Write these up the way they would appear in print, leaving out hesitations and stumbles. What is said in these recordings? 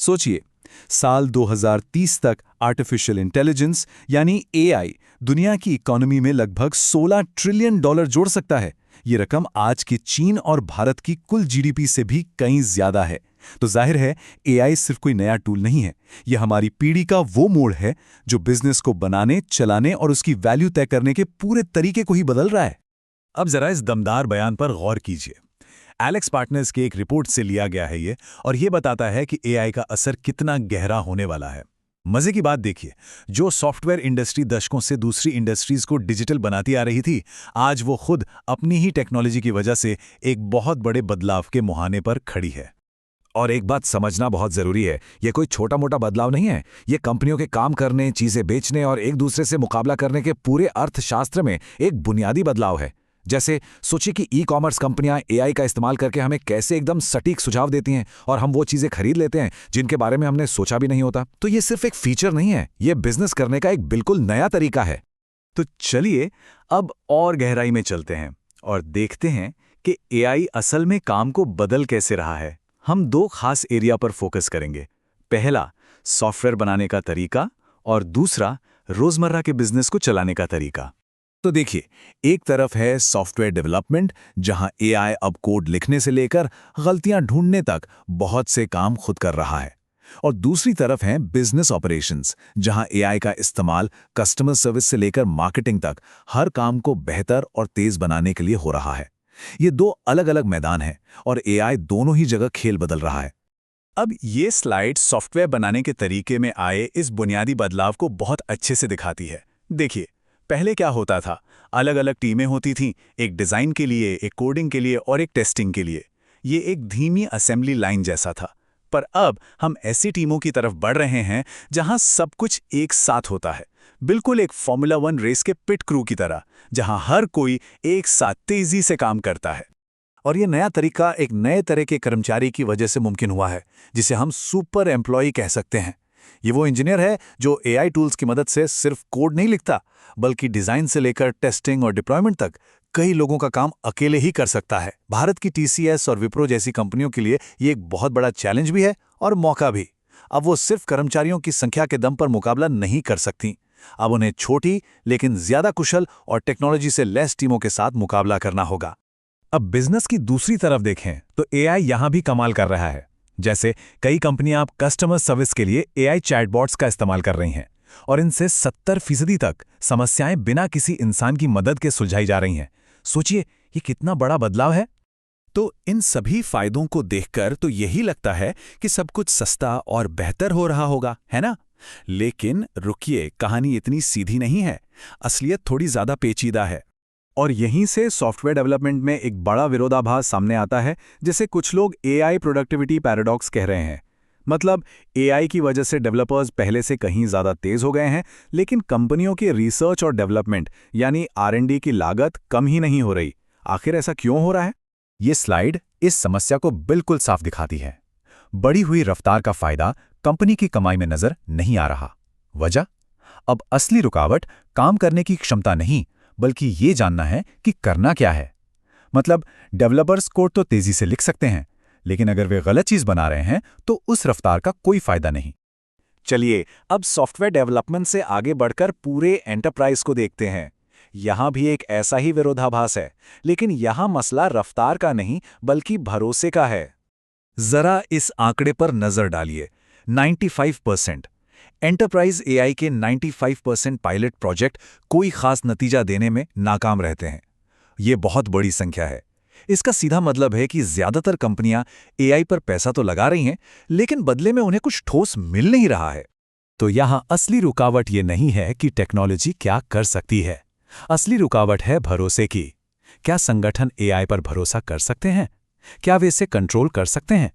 सोचिए, साल 2030 तक आर्टिफिशियल इंटेलिजेंस यानी एआई दुनिया की इकोनॉमी में लगभग $16 ट्रिलियन जोड़ सकता है। ये रकम आज के चीन और भारत की कुल जीडीपी से भी कहीं ज्यादा है। तो जाहिर है, एआई सिर्फ कोई नया टूल नहीं है, यह हमारी पीढ़ी का वो मोड़ है जो बिजनेस को बनाने, चलाने और उसकी वैल्यू तय करने के पूरे तरीके को ही बदल रहा है। अब जरा इस दमदार बयान पर गौर कीजिए। एलेक्स पार्टनर्स की एक रिपोर्ट से लिया गया है ये, और ये बताता है कि एआई का असर कितना गहरा होने वाला है। मजे की बात देखिए, जो सॉफ्टवेयर इंडस्ट्री दशकों से दूसरी इंडस्ट्रीज को डिजिटल बनाती आ रही थी, आज वो खुद अपनी ही टेक्नोलॉजी की वजह से एक बहुत बड़े बदलाव के मुहाने पर खड़ी है। और एक बात समझना बहुत जरूरी है, ये कोई छोटा मोटा बदलाव नहीं है। ये कंपनियों के काम करने, चीजें बेचने और एक दूसरे से मुकाबला करने के पूरे अर्थशास्त्र में एक बुनियादी बदलाव है। जैसे सोचिए कि ई कॉमर्स कंपनियां एआई का इस्तेमाल करके हमें कैसे एकदम सटीक सुझाव देती हैं और हम वो चीजें खरीद लेते हैं जिनके बारे में हमने सोचा भी नहीं होता। तो ये सिर्फ एक फीचर नहीं है, ये बिजनेस करने का एक बिल्कुल नया तरीका है। तो चलिए अब और गहराई में चलते हैं और देखते हैं कि एआई असल में काम को बदल कैसे रहा है। हम दो खास एरिया पर फोकस करेंगे। पहला, सॉफ्टवेयर बनाने का तरीका, और दूसरा, रोजमर्रा के बिजनेस को चलाने का तरीका। तो देखिए, एक तरफ है सॉफ्टवेयर डेवलपमेंट, जहां एआई अब कोड लिखने से लेकर गलतियां ढूंढने तक बहुत से काम खुद कर रहा है। और दूसरी तरफ है बिजनेस ऑपरेशंस, जहां एआई का इस्तेमाल कस्टमर सर्विस से लेकर मार्केटिंग तक हर काम को बेहतर और तेज बनाने के लिए हो रहा है। ये दो अलग अलग मैदान हैं और एआई दोनों ही जगह खेल बदल रहा है। अब ये स्लाइड सॉफ्टवेयर बनाने के तरीके में आए इस बुनियादी बदलाव को बहुत अच्छे से दिखाती है। देखिए, पहले क्या होता था, अलग अलग टीमें होती थीं, एक डिज़ाइन के लिए, एक कोडिंग के लिए और एक टेस्टिंग के लिए। ये एक धीमी असेंबली लाइन जैसा था। पर अब हम ऐसी टीमों की तरफ बढ़ रहे हैं जहां सब कुछ एक साथ होता है, बिल्कुल एक फॉर्मूला 1 रेस के पिट क्रू की तरह, जहां हर कोई एक साथ तेजी से काम करता है। और ये नया तरीका एक नए तरह के कर्मचारी की वजह से मुमकिन हुआ है, जिसे हम सुपर एम्प्लॉय कह सकते हैं। ये वो इंजीनियर है जो एआई टूल्स की मदद से सिर्फ कोड नहीं लिखता, बल्कि डिजाइन से लेकर टेस्टिंग और डिप्लॉयमेंट तक कई लोगों का काम अकेले ही कर सकता है। भारत की टीसीएस और विप्रो जैसी कंपनियों के लिए ये एक बहुत बड़ा चैलेंज भी है और मौका भी। अब वो सिर्फ कर्मचारियों की संख्या के दम पर मुकाबला नहीं कर सकती। अब उन्हें छोटी लेकिन ज्यादा कुशल और टेक्नोलॉजी से लेस टीमों के साथ मुकाबला करना होगा। अब बिजनेस की दूसरी तरफ देखें तो एआई यहां भी कमाल कर रहा है। जैसे कई कंपनियां अब कस्टमर सर्विस के लिए एआई चैटबॉट्स का इस्तेमाल कर रही हैं और इनसे 70% तक समस्याएं बिना किसी इंसान की मदद के सुलझाई जा रही हैं। सोचिए, ये कितना बड़ा बदलाव है। तो इन सभी फायदों को देखकर तो यही लगता है कि सब कुछ सस्ता और बेहतर हो रहा होगा, है ना? लेकिन रुकिए, कहानी इतनी सीधी नहीं है। असलियत थोड़ी ज्यादा पेचीदा है। और यहीं से सॉफ्टवेयर डेवलपमेंट में एक बड़ा विरोधाभास सामने आता है, जिसे कुछ लोग एआई प्रोडक्टिविटी पैराडॉक्स कह रहे हैं। मतलब एआई की वजह से डेवलपर्स पहले से कहीं ज़्यादा तेज हो गए हैं, लेकिन कंपनियों के रिसर्च और डेवलपमेंट यानी आर&डी की लागत कम ही नहीं हो रही। आखिर ऐसा क्यों हो रहा है? ये स्लाइड इस समस्या को बिल्कुल साफ दिखाती है। बढ़ी हुई रफ्तार का फायदा कंपनी की कमाई में नजर नहीं आ रहा। वजह? अब असली रुकावट काम करने की क्षमता नहीं, बल्कि ये जानना है कि करना क्या है। मतलब डेवलपर्स कोड तो तेजी से लिख सकते हैं, लेकिन अगर वे गलत चीज बना रहे हैं तो उस रफ्तार का कोई फायदा नहीं। चलिए अब सॉफ्टवेयर डेवलपमेंट से आगे बढ़कर पूरे एंटरप्राइज को देखते हैं। यहां भी एक ऐसा ही विरोधाभास है, लेकिन यहां मसला रफ्तार का नहीं बल्कि भरोसे का है। जरा इस आंकड़े पर नजर डालिए, 95%। एंटरप्राइज एआई के 95% पायलट प्रोजेक्ट कोई खास नतीजा देने में नाकाम रहते हैं। ये बहुत बड़ी संख्या है। इसका सीधा मतलब है कि ज्यादातर कंपनियां एआई पर पैसा तो लगा रही हैं, लेकिन बदले में उन्हें कुछ ठोस मिल नहीं रहा है। तो यहां असली रुकावट ये नहीं है कि टेक्नोलॉजी क्या कर सकती है। असली रुकावट है भरोसे की। क्या संगठन एआई पर भरोसा कर सकते हैं? क्या वे इसे कंट्रोल कर सकते हैं?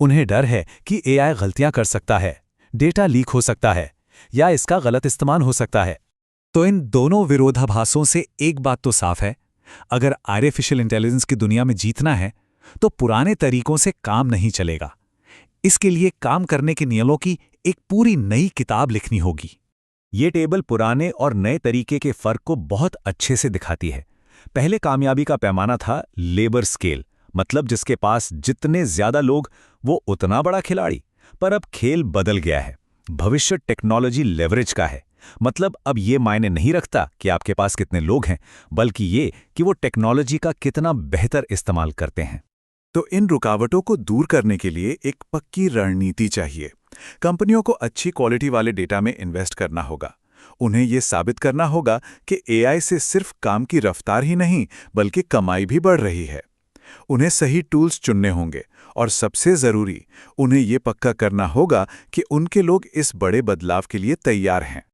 उन्हें डर है कि एआई गलतियां कर सकता है, डेटा लीक हो सकता है या इसका गलत इस्तेमाल हो सकता है। तो इन दोनों विरोधाभासों से एक बात तो साफ है, अगर आर्टिफिशियल इंटेलिजेंस की दुनिया में जीतना है तो पुराने तरीकों से काम नहीं चलेगा। इसके लिए काम करने के नियमों की एक पूरी नई किताब लिखनी होगी। ये टेबल पुराने और नए तरीके के फर्क को बहुत अच्छे से दिखाती है। पहले कामयाबी का पैमाना था लेबर स्केल, मतलब जिसके पास जितने ज्यादा लोग वो उतना बड़ा खिलाड़ी। पर अब खेल बदल गया है। भविष्य टेक्नोलॉजी लेवरेज का है। मतलब अब ये मायने नहीं रखता कि आपके पास कितने लोग हैं, बल्कि ये कि वो टेक्नोलॉजी का कितना बेहतर इस्तेमाल करते हैं। तो इन रुकावटों को दूर करने के लिए एक पक्की रणनीति चाहिए। कंपनियों को अच्छी क्वालिटी वाले डेटा में इन्वेस्ट करना होगा। उन्हें ये साबित करना होगा कि एआई से सिर्फ काम की रफ्तार ही नहीं, बल्कि कमाई भी बढ़ रही है। उन्हें सही टूल्स चुनने होंगे और सबसे ज़रूरी, उन्हें ये पक्का करना होगा कि उनके लोग इस बड़े बदलाव के लिए तैयार हैं।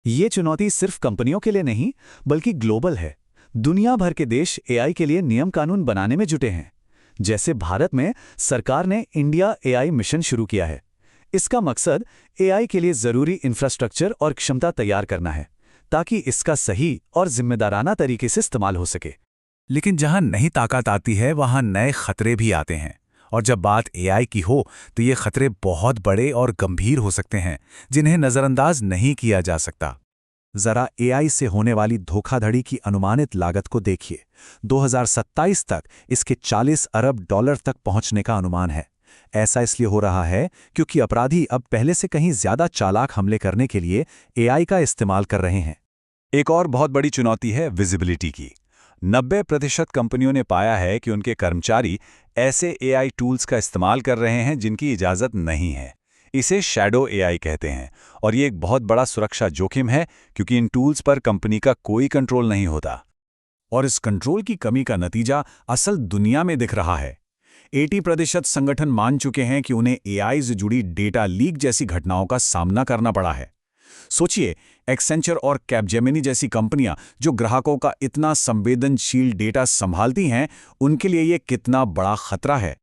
ये चुनौती सिर्फ कंपनियों के लिए नहीं, बल्कि ग्लोबल है। दुनिया भर के देश एआई के लिए नियम कानून बनाने में जुटे हैं। जैसे भारत में सरकार ने इंडिया एआई मिशन शुरू किया है। इसका मकसद एआई के लिए ज़रूरी इंफ्रास्ट्रक्चर और क्षमता तैयार करना है, ताकि इसका सही और जिम्मेदाराना तरीके से इस्तेमाल हो सके। लेकिन जहां नई ताकत आती है, वहां नए खतरे भी आते हैं। और जब बात एआई की हो, तो ये खतरे बहुत बड़े और गंभीर हो सकते हैं, जिन्हें नज़रअंदाज नहीं किया जा सकता। जरा एआई से होने वाली धोखाधड़ी की अनुमानित लागत को देखिए। 2027 तक इसके 40 अरब डॉलर तक पहुंचने का अनुमान है। ऐसा इसलिए हो रहा है क्योंकि अपराधी अब पहले से कहीं ज्यादा चालाक हमले करने के लिए एआई का इस्तेमाल कर रहे हैं। एक और बहुत बड़ी चुनौती है विजिबिलिटी की। 90% कंपनियों ने पाया है कि उनके कर्मचारी ऐसे एआई टूल्स का इस्तेमाल कर रहे हैं जिनकी इजाज़त नहीं है। इसे शैडो एआई कहते हैं, और ये एक बहुत बड़ा सुरक्षा जोखिम है, क्योंकि इन टूल्स पर कंपनी का कोई कंट्रोल नहीं होता। और इस कंट्रोल की कमी का नतीजा असल दुनिया में दिख रहा है। 80% संगठन मान चुके हैं कि उन्हें एआई से जुड़ी डेटा लीक जैसी घटनाओं का सामना करना पड़ा है। सोचिए, एक्सेंचर और कैपजेमिनी जैसी कंपनियां जो ग्राहकों का इतना संवेदनशील डेटा संभालती हैं, उनके लिए ये कितना बड़ा खतरा है।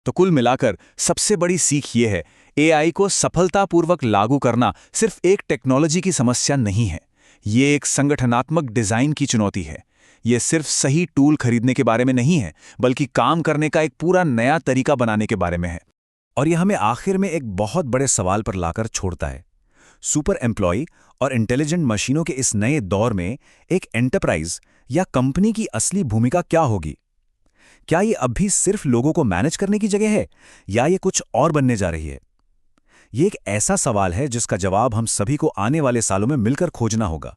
तो कुल मिलाकर सबसे बड़ी सीख ये है, एआई को सफलतापूर्वक लागू करना सिर्फ एक टेक्नोलॉजी की समस्या नहीं है, ये एक संगठनात्मक डिज़ाइन की चुनौती है। ये सिर्फ सही टूल खरीदने के बारे में नहीं है, बल्कि काम करने का एक पूरा नया तरीका बनाने के बारे में है। और यह हमें आखिर में एक बहुत बड़े सवाल पर लाकर छोड़ता है। सुपर एम्प्लॉय और इंटेलिजेंट मशीनों के इस नए दौर में एक एंटरप्राइज या कंपनी की असली भूमिका क्या होगी? क्या ये अब भी सिर्फ लोगों को मैनेज करने की जगह है, या ये कुछ और बनने जा रही है? ये एक ऐसा सवाल है जिसका जवाब हम सभी को आने वाले सालों में मिलकर खोजना होगा।